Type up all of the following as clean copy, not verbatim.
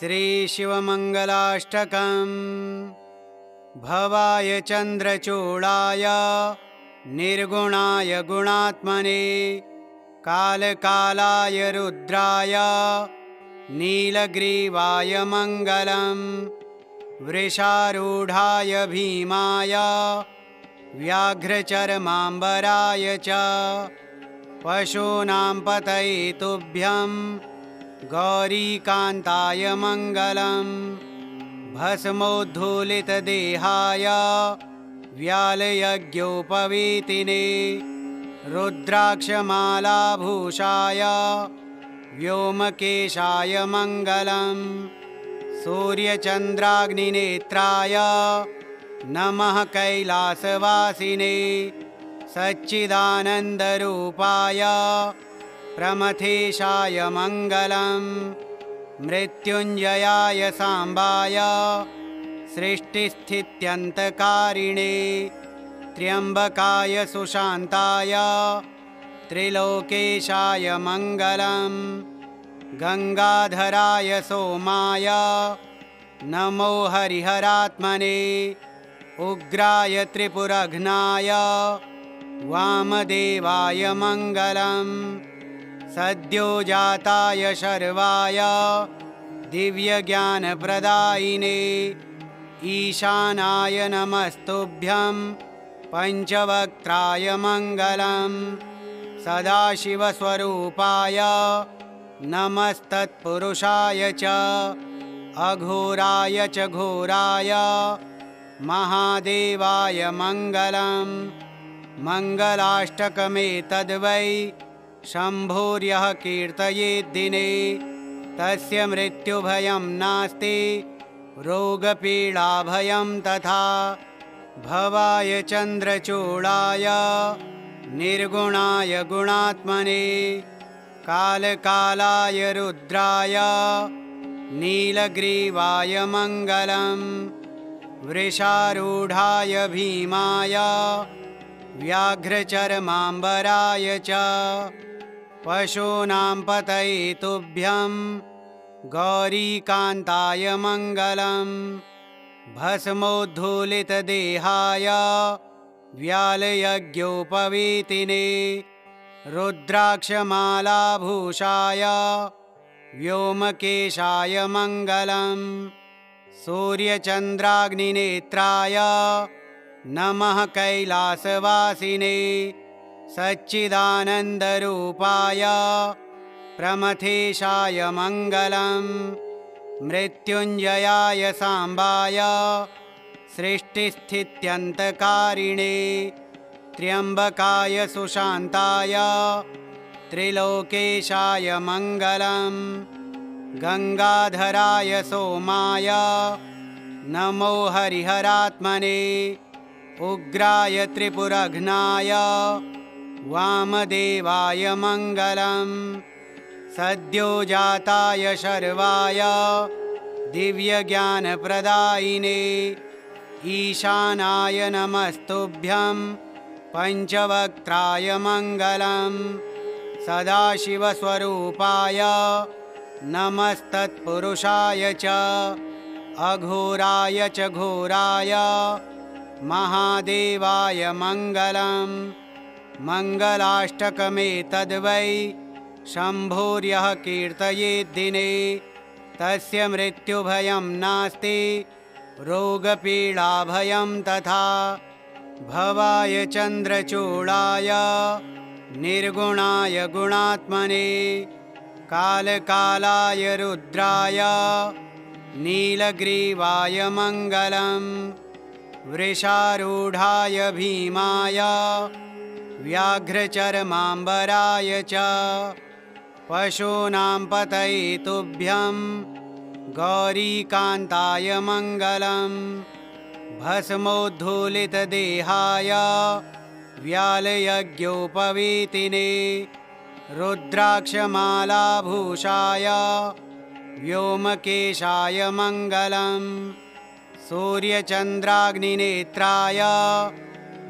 श्रीशिवमङ्गलाष्टकम्। भवाय चन्द्रचूडाय निर्गुणाय गुणात्मने कालकालाय रुद्राय नीलग्रीवाय मङ्गलम्। वृषारूढाय भीमाय व्याघ्रचर्माम्बराय च पशूनां पतये तुभ्यं गौरीकान्ताय मङ्गलम्। भस्मोद्धूलितदेहाय व्यालयज्ञोपवीतिने रुद्राक्षमालाभूषाय व्योमकेशाय मङ्गलम्। सूर्यचन्द्राग्निनेत्राय नमः कैलासवासिने सच्चिदानन्दरूपाय प्रमथेशाय मङ्गलम्। मृत्युञ्जयाय साम्बाय सृष्टिस्थित्यन्तकारिणे त्र्यम्बकाय सुशान्ताय त्रिलोकेशाय मङ्गलम्। गङ्गाधराय सोमाय नमो हरिहरात्मने उग्राय त्रिपुरघ्नाय वामदेवाय मङ्गलम्। सद्योजाताय शर्वाय दिव्यज्ञानप्रदायिने ईशानाय नमस्तुभ्यं पञ्चवक्त्राय मङ्गलम्। सदाशिवस्वरूपाय नमस्तत्पुरुषाय च अघोराय च घोराय महादेवाय मङ्गलम्। मङ्गलाष्टकमेतद्वै शम्भोर्यः कीर्तयेद्दिने तस्य मृत्युभयं नास्ति रोगपीडाभयं तथा। भवाय चन्द्रचूडाय निर्गुणाय गुणात्मने कालकालाय रुद्राय नीलग्रीवाय मङ्गलम्। वृषारूढाय भीमाय व्याघ्रचर्माम्बराय च पशूनां पतये तुभ्यं गौरीकान्ताय मङ्गलम्। भस्मोद्धूलितदेहाय व्यालयज्ञोपवीतिने रुद्राक्षमालाभूषाय व्योमकेशाय मङ्गलम्। सूर्यचन्द्राग्निनेत्राय नमः कैलासवासिने सच्चिदानन्दरूपाय प्रमथेशाय मङ्गलम्। मृत्युञ्जयाय साम्बाय सृष्टिस्थित्यन्तकारिणे त्र्यम्बकाय सुशान्ताय त्रिलोकेशाय मङ्गलम्। गङ्गाधराय सोमाय नमो हरिहरात्मने उग्राय त्रिपुरघ्नाय वामदेवाय मङ्गलम्। सद्योजाताय शर्वाय दिव्यज्ञानप्रदायिने ईशानाय नमस्तुभ्यं पञ्चवक्त्राय मङ्गलम्। सदाशिवस्वरूपाय नमस्तत्पुरुषाय च अघोराय च घोराय महादेवाय मङ्गलम्। मङ्गलाष्टकमेतद्वै शम्भोर्यः कीर्तयेद्दिने तस्य मृत्युभयं नास्ति रोगपीडाभयं तथा। भवाय चन्द्रचूडाय निर्गुणाय गुणात्मने कालकालाय रुद्राय नीलग्रीवाय मङ्गलम्। वृषारूढाय भीमाय व्याघ्रचर्माम्बराय च पशूनां पतये तुभ्यं गौरीकान्ताय मङ्गलम्। भस्मोद्धूलितदेहाय व्यालयज्ञोपवीतिने रुद्राक्षमालाभूषाय व्योमकेशाय मङ्गलम्। सूर्यचन्द्राग्निनेत्राय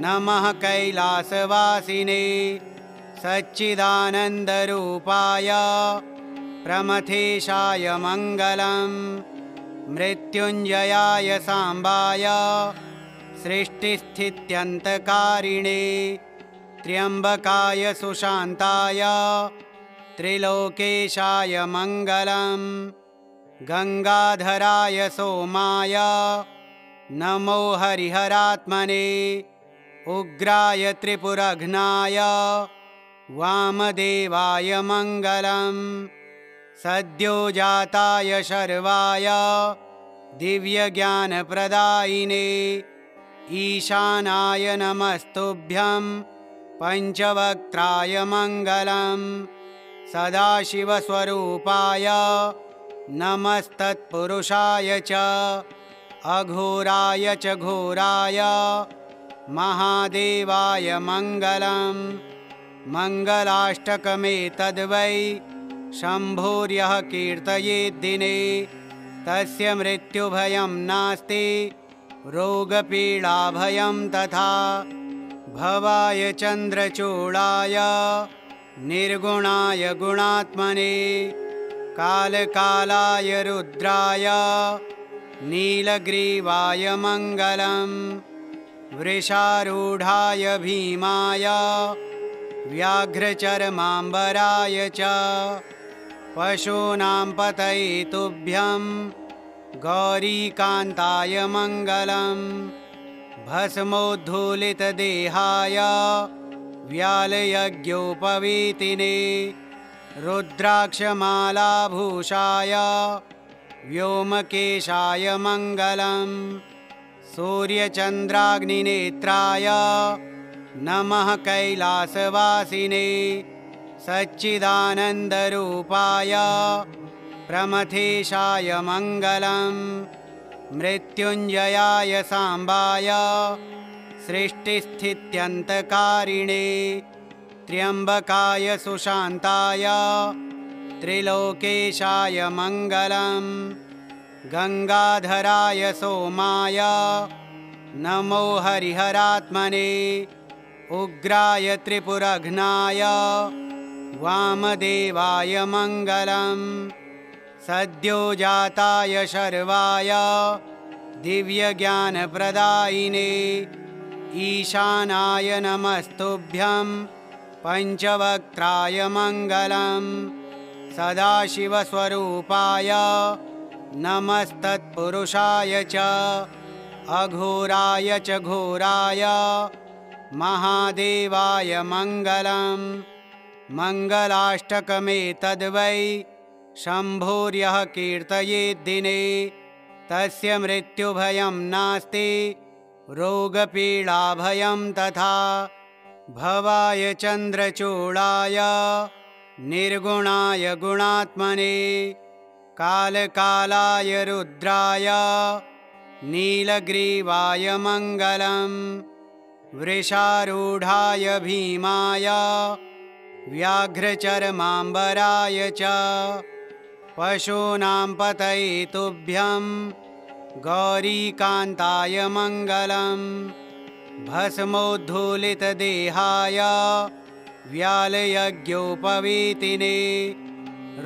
नमः कैलासवासिने सच्चिदानन्दरूपाय प्रमथेशाय मङ्गलम् मृत्युञ्जयाय साम्बाय सृष्टिस्थित्यन्तकारिणे त्र्यम्बकाय सुशान्ताय त्रिलोकेशाय मङ्गलम् गङ्गाधराय सोमाय नमो हरिहरात्मने उग्राय त्रिपुरघ्नाय वामदेवाय मङ्गलम् सद्योजाताय शर्वाय दिव्यज्ञानप्रदायिने ईशानाय नमस्तुभ्यं पञ्चवक्त्राय मङ्गलम् सदाशिवस्वरूपाय नमस्तत्पुरुषाय च अघोराय च घोराय महादेवाय मङ्गलम् मङ्गलाष्टकमेतद्वै शम्भोर्यः कीर्तयेद्दिने तस्य मृत्युभयं नास्ति रोगपीडाभयं तथा भवाय चन्द्रचूडाय निर्गुणाय गुणात्मने कालकालाय रुद्राय नीलग्रीवाय मङ्गलम् वृषारूढाय भीमाय व्याघ्रचर्माम्बराय च पशूनां पतये तुभ्यं गौरीकान्ताय मङ्गलम् भस्मोद्धूलितदेहाय व्यालयज्ञोपवीतिने रुद्राक्षमालाभूषाय व्योमकेशाय मङ्गलम् सूर्यचन्द्राग्निनेत्राय नमः कैलासवासिने सच्चिदानन्दरूपाय प्रमथेशाय मङ्गलम् मृत्युञ्जयाय साम्बाय सृष्टिस्थित्यन्तकारिणे त्र्यम्बकाय सुशान्ताय त्रिलोकेशाय मङ्गलम् गङ्गाधराय सोमाय नमो हरिहरात्मने उग्राय त्रिपुरघ्नाय वामदेवाय मङ्गलम् सद्योजाताय शर्वाय दिव्यज्ञानप्रदायिने ईशानाय नमस्तुभ्यं पञ्चवक्त्राय मङ्गलम् सदाशिवस्वरूपाय नमस्तत्पुरुषाय च अघोराय च घोराय महादेवाय मङ्गलम् मङ्गलाष्टकमेतद्वै शम्भोर्यः कीर्तयेद्दिने तस्य मृत्युभयं नास्ति रोगपीडाभयं तथा भवाय चन्द्रचूडाय निर्गुणाय गुणात्मने कालकालाय रुद्राय नीलग्रीवाय मङ्गलम् वृषारूढाय भीमाय व्याघ्रचर्माम्बराय च पशूनां पतये तुभ्यं गौरीकान्ताय मङ्गलम् भस्मोद्धूलितदेहाय व्यालयज्ञोपवीतिने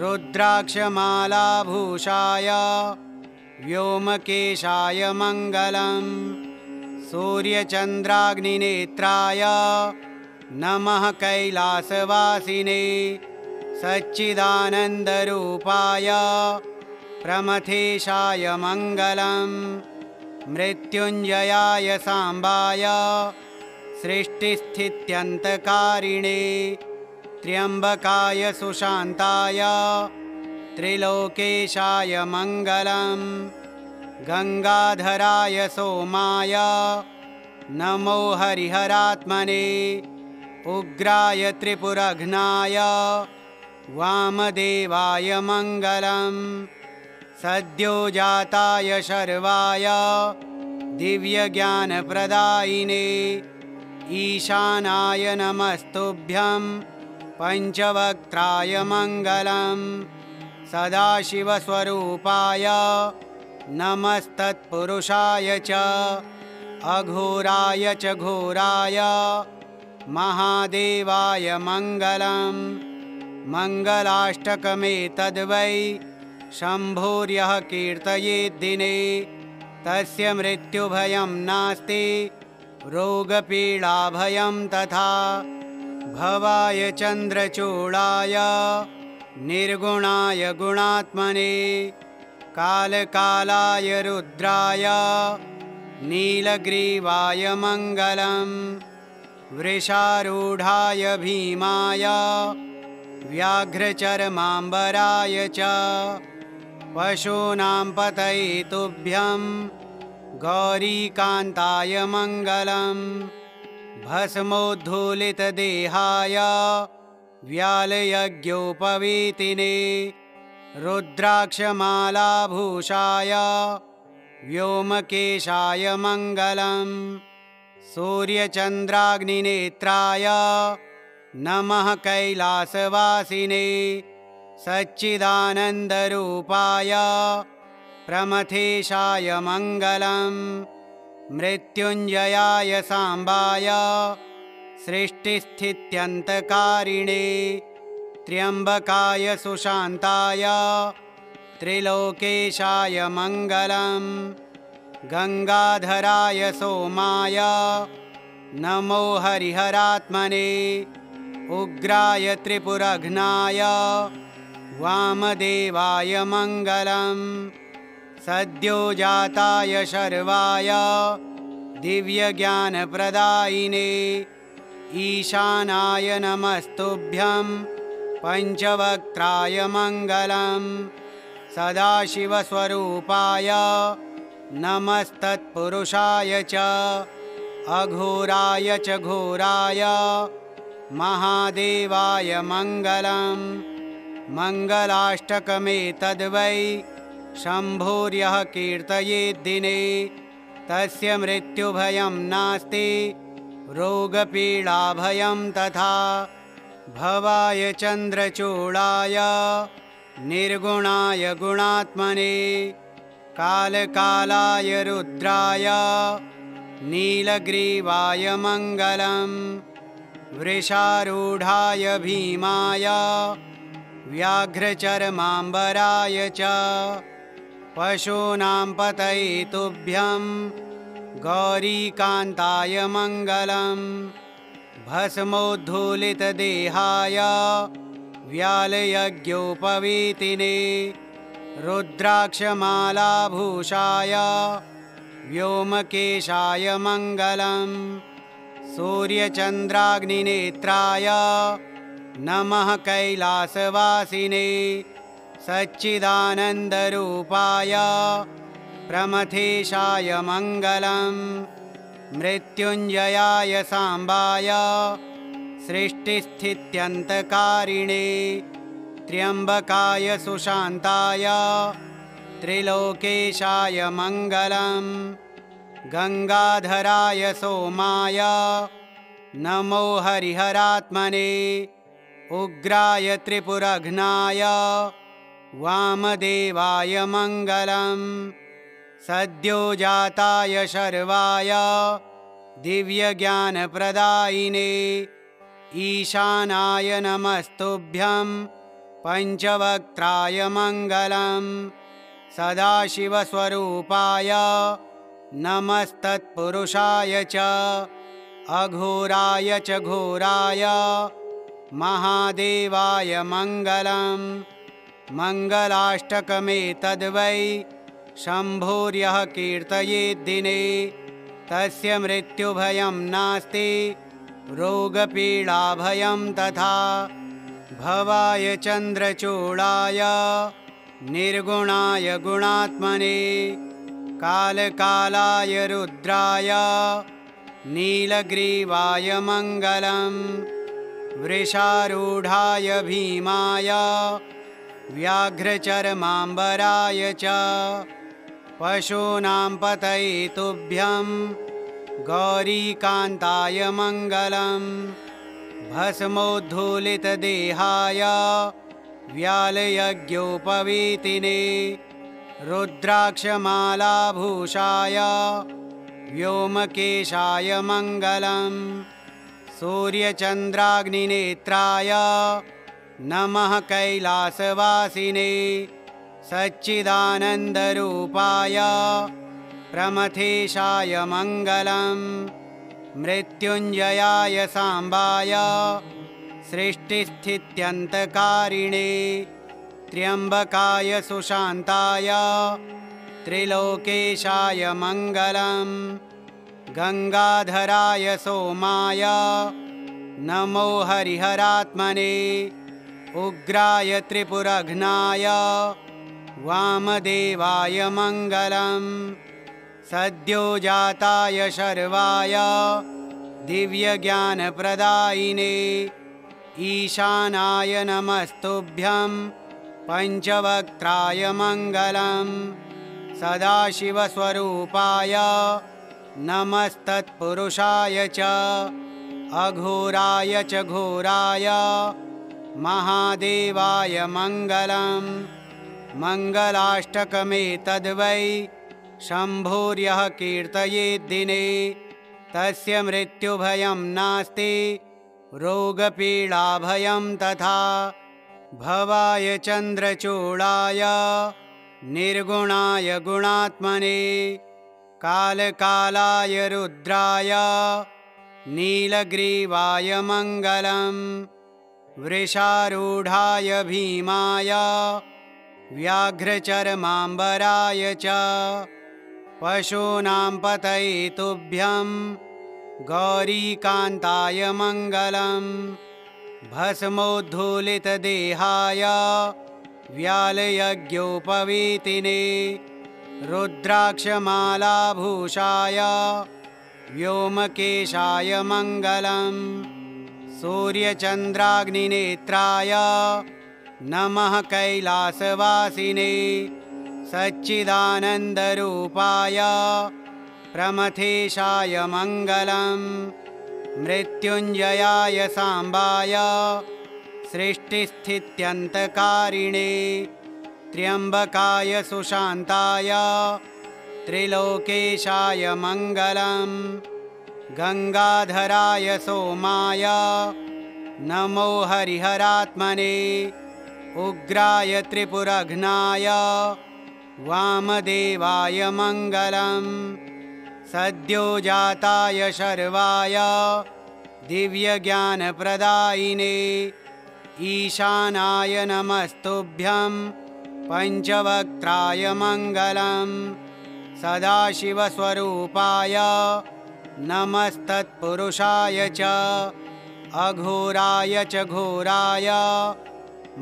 रुद्राक्षमालाभूषाय व्योमकेशाय मङ्गलम् सूर्यचन्द्राग्निनेत्राय नमः कैलासवासिने सच्चिदानन्दरूपाय प्रमथेशाय मङ्गलम् मृत्युञ्जयाय साम्बाय सृष्टिस्थित्यन्तकारिणे त्र्यम्बकाय सुशान्ताय त्रिलोकेशाय मङ्गलम् गङ्गाधराय सोमाय नमो हरिहरात्मने उग्राय त्रिपुरघ्नाय वामदेवाय मङ्गलम् सद्योजाताय शर्वाय दिव्यज्ञानप्रदायिने ईशानाय नमस्तुभ्यं पञ्चवक्त्राय मङ्गलम् सदाशिवस्वरूपाय नमस्तत्पुरुषाय च अघोराय च घोराय महादेवाय मङ्गलम् मङ्गलाष्टकमेतद्वै शम्भोर्यः कीर्तयेद्दिने तस्य मृत्युभयं नास्ति रोगपीडाभयं तथा। भवाय चन्द्रचूडाय निर्गुणाय गुणात्मने कालकालाय रुद्राय नीलग्रीवाय मङ्गलम्। वृषारूढाय भीमाय व्याघ्रचर्माम्बराय च पशूनां पतये तुभ्यं गौरीकान्ताय मङ्गलम्। भस्मोद्धूलितदेहाय व्यालयज्ञोपवीतिने रुद्राक्षमालाभूषाय व्योमकेशाय मङ्गलम्। सूर्यचन्द्राग्निनेत्राय नमः कैलासवासिने सच्चिदानन्दरूपाय प्रमथेशाय मङ्गलम्। मृत्युञ्जयाय साम्बाय सृष्टिस्थित्यन्तकारिणे त्र्यम्बकाय सुशान्ताय त्रिलोकेशाय मङ्गलम्। गङ्गाधराय सोमाय नमो हरिहरात्मने उग्राय त्रिपुरघ्नाय वामदेवाय मङ्गलम्। सद्योजाताय शर्वाय दिव्यज्ञानप्रदायिने ईशानाय नमस्तुभ्यं पञ्चवक्त्राय मङ्गलम्। सदाशिवस्वरूपाय नमस्तत्पुरुषाय च अघोराय च घोराय महादेवाय मङ्गलम्। मङ्गलाष्टकमेतद्वै शम्भोर्यः कीर्तयेद्दिने तस्य मृत्युभयं नास्ति रोगपीडाभयं तथा। भवाय चन्द्रचूडाय निर्गुणाय गुणात्मने कालकालाय रुद्राय नीलग्रीवाय मङ्गलम्। वृषारूढाय भीमाय व्याघ्रचर्माम्बराय च पशूनां पतये तुभ्यं गौरीकान्ताय मङ्गलम्। भस्मोद्धूलितदेहाय व्यालयज्ञोपवीतिने रुद्राक्षमालाभूषाय व्योमकेशाय मङ्गलम्। सूर्यचन्द्राग्निनेत्राय नमः कैलासवासिने सच्चिदानन्दरूपाय प्रमथेशाय मङ्गलम्। मृत्युञ्जयाय साम्बाय सृष्टिस्थित्यन्तकारिणे त्र्यम्बकाय सुशान्ताय त्रिलोकेशाय मङ्गलम्। गङ्गाधराय सोमाय नमो हरिहरात्मने उग्राय त्रिपुरघ्नाय वामदेवाय मङ्गलम्। सद्योजाताय शर्वाय दिव्यज्ञानप्रदायिने ईशानाय नमस्तुभ्यं पञ्चवक्त्राय मङ्गलम्। सदाशिवस्वरूपाय नमस्तत्पुरुषाय च अघोराय च घोराय महादेवाय मङ्गलम्। मङ्गलाष्टकमेतद्वै शम्भोर्यः कीर्तयेद्दिने तस्य मृत्युभयं नास्ति रोगपीडाभयं तथा। भवाय चन्द्रचूडाय निर्गुणाय गुणात्मने कालकालाय रुद्राय नीलग्रीवाय मङ्गलम्। वृषारूढाय भीमाय व्याघ्रचर्माम्बराय च पशूनां पतये तुभ्यं गौरीकान्ताय मङ्गलम्। भस्मोद्धूलितदेहाय व्यालयज्ञोपवीतिने रुद्राक्षमालाभूषाय व्योमकेशाय मङ्गलम्। सूर्यचन्द्राग्निनेत्राय नमः कैलासवासिने सच्चिदानन्दरूपाय प्रमथेशाय मङ्गलम्। मृत्युञ्जयाय साम्बाय सृष्टिस्थित्यन्तकारिणे त्र्यम्बकाय सुशान्ताय त्रिलोकेशाय मङ्गलम्। गङ्गाधराय सोमाय नमो हरिहरात्मने उग्राय त्रिपुरघ्नाय वामदेवाय मङ्गलम्। सद्योजाताय शर्वाय दिव्यज्ञानप्रदायिने ईशानाय नमस्तुभ्यं पञ्चवक्त्राय मङ्गलम्। सदाशिवस्वरूपाय नमस्तत्पुरुषाय च अघोराय च घोराय महादेवाय मङ्गलम्। मङ्गलाष्टकमेतद्वै शम्भोर्यः कीर्तयेद्दिने तस्य मृत्युभयं नास्ति रोगपीडाभयं तथा। भवाय चन्द्रचूडाय निर्गुणाय गुणात्मने कालकालाय रुद्राय नीलग्रीवाय मङ्गलम्। वृषारूढाय भीमाय व्याघ्रचर्माम्बराय च पशूनां पतये तुभ्यं गौरीकान्ताय मङ्गलम्। भस्मोद्धूलितदेहाय व्यालयज्ञोपवीतिने रुद्राक्षमालाभूषाय व्योमकेशाय मङ्गलम्। सूर्यचन्द्राग्निनेत्राय नमः कैलासवासिने सच्चिदानन्दरूपाय प्रमथेशाय मङ्गलम्। मृत्युञ्जयाय साम्बाय सृष्टिस्थित्यन्तकारिणे त्र्यम्बकाय सुशान्ताय त्रिलोकेशाय मङ्गलम्। गङ्गाधराय सोमाय नमो हरिहरात्मने उग्राय त्रिपुरघ्नाय वामदेवाय मङ्गलम्। सद्योजाताय शर्वाय दिव्यज्ञानप्रदायिने ईशानाय नमस्तुभ्यं पञ्चवक्त्राय मङ्गलम्। सदाशिवस्वरूपाय नमस्तत्पुरुषाय च अघोराय च घोराय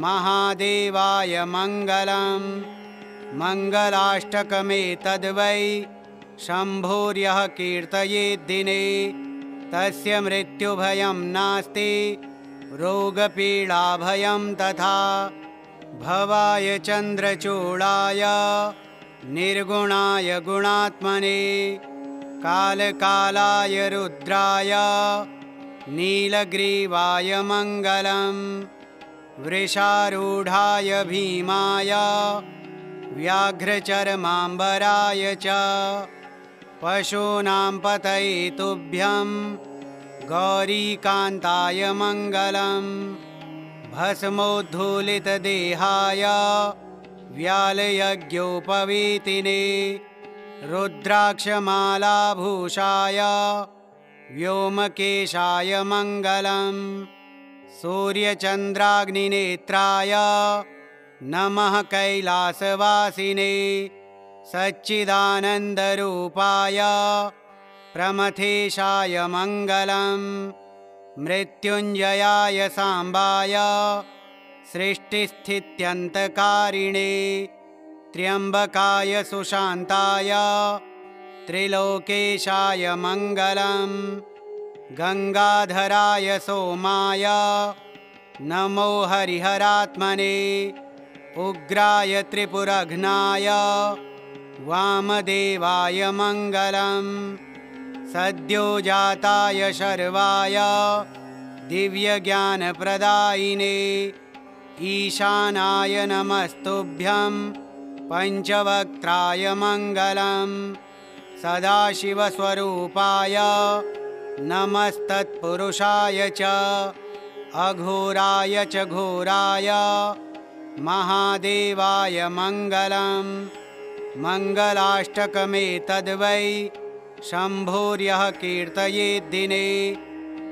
महादेवाय मङ्गलम्। मङ्गलाष्टकमेतद्वै शम्भोर्यः कीर्तयेद्दिने तस्य मृत्युभयं नास्ति रोगपीडाभयं तथा। भवाय चन्द्रचूडाय निर्गुणाय गुणात्मने कालकालाय रुद्राय नीलग्रीवाय मङ्गलम्। वृषारूढाय भीमाय व्याघ्रचर्माम्बराय च पशूनां पतये तुभ्यं गौरीकान्ताय मङ्गलम्। भस्मोद्धूलितदेहाय व्यालयज्ञोपवीतिने रुद्राक्षमालाभूषाय व्योमकेशाय मङ्गलम्। सूर्यचन्द्राग्निनेत्राय नमः कैलासवासिने सच्चिदानन्दरूपाय प्रमथेशाय मङ्गलम्। मृत्युञ्जयाय साम्बाय सृष्टिस्थित्यन्तकारिणे त्र्यम्बकाय सुशान्ताय त्रिलोकेशाय मङ्गलम्। गङ्गाधराय सोमाय नमो हरिहरात्मने उग्राय त्रिपुरघ्नाय वामदेवाय मङ्गलम्। सद्योजाताय शर्वाय दिव्यज्ञानप्रदायिने ईशानाय नमस्तुभ्यं पञ्चवक्त्राय मङ्गलम्। सदाशिवस्वरूपाय नमस्तत्पुरुषाय च अघोराय च घोराय महादेवाय मङ्गलम्। मङ्गलाष्टकमेतद्वै शम्भोर्यः कीर्तयेद्दिने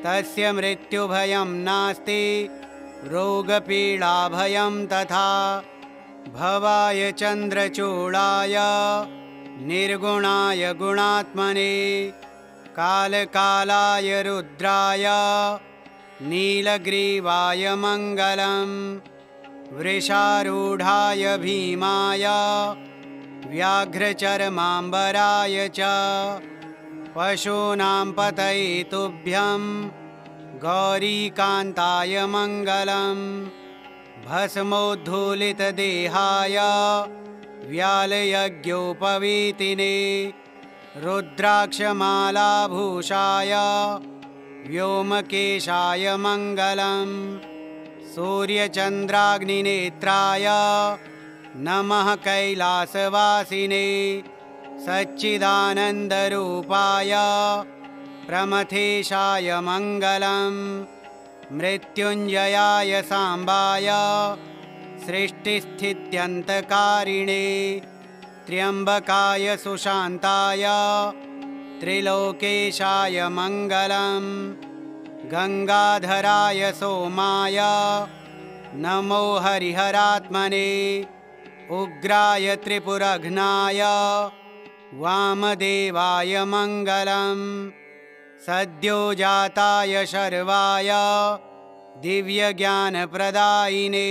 तस्य मृत्युभयं नास्ति रोगपीडाभयं तथा। भवाय चन्द्रचूडाय निर्गुणाय गुणात्मने कालकालाय रुद्राय नीलग्रीवाय मङ्गलम्। वृषारूढाय भीमाय व्याघ्रचर्माम्बराय च पशूनां पतये तुभ्यं गौरीकान्ताय मङ्गलम्। भस्मोद्धूलितदेहाय व्यालयज्ञोपवीतिने रुद्राक्षमालाभूषाय व्योमकेशाय मङ्गलम्। सूर्यचन्द्राग्निनेत्राय नमः कैलासवासिने सच्चिदानन्दरूपाय प्रमथेशाय मङ्गलम्। मृत्युञ्जयाय साम्बाय सृष्टिस्थित्यन्तकारिणे त्र्यम्बकाय सुशान्ताय त्रिलोकेशाय मङ्गलम्। गङ्गाधराय सोमाय नमो हरिहरात्मने उग्राय त्रिपुरघ्नाय वामदेवाय मङ्गलम्। सद्योजाताय शर्वाय दिव्यज्ञानप्रदायिने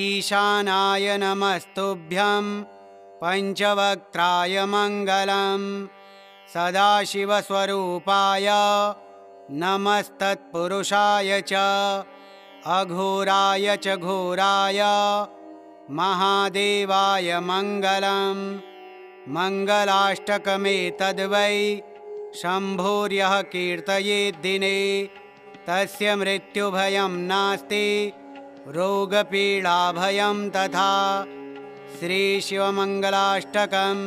ईशानाय नमस्तुभ्यं पञ्चवक्त्राय मङ्गलम्। सदाशिवस्वरूपाय नमस्तत्पुरुषाय च अघोराय च घोराय महादेवाय मङ्गलम्। मङ्गलाष्टकमेतद्वै शम्भोर्यः कीर्तयेद्दिने तस्य मृत्युभयं नास्ति रोगपीडाभयं तथा। श्रीशिवमङ्गलाष्टकं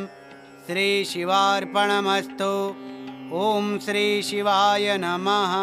श्रीशिवार्पणमस्तु। ॐ श्रीशिवाय नमः।